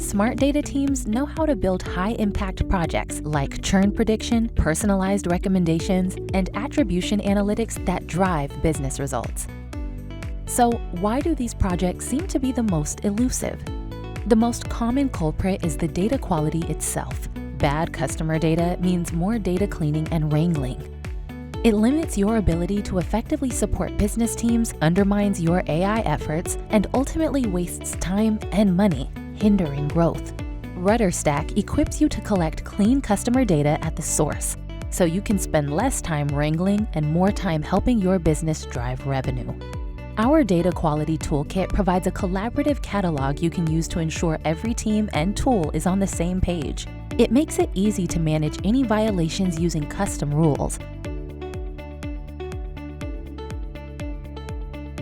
Smart data teams know how to build high-impact projects like churn prediction, personalized recommendations, and attribution analytics that drive business results. So, why do these projects seem to be the most elusive? The most common culprit is the data quality itself. Bad customer data means more data cleaning and wrangling. It limits your ability to effectively support business teams, undermines your AI efforts, and ultimately wastes time and money, hindering growth. RudderStack equips you to collect clean customer data at the source, so you can spend less time wrangling and more time helping your business drive revenue. Our data quality toolkit provides a collaborative catalog you can use to ensure every team and tool is on the same page. It makes it easy to manage any violations using custom rules.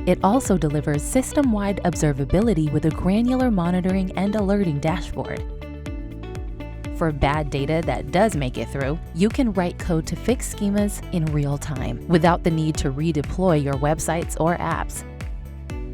It also delivers system-wide observability with a granular monitoring and alerting dashboard. For bad data that does make it through, you can write code to fix schemas in real time without the need to redeploy your websites or apps.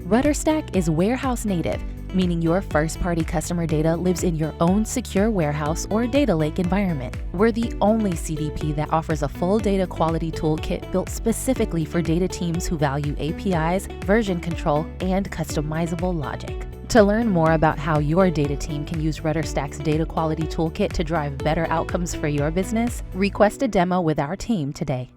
RudderStack is warehouse native, meaning your first-party customer data lives in your own secure warehouse or data lake environment. We're the only CDP that offers a full data quality toolkit built specifically for data teams who value APIs, version control, and customizable logic. To learn more about how your data team can use RudderStack's data quality toolkit to drive better outcomes for your business, request a demo with our team today.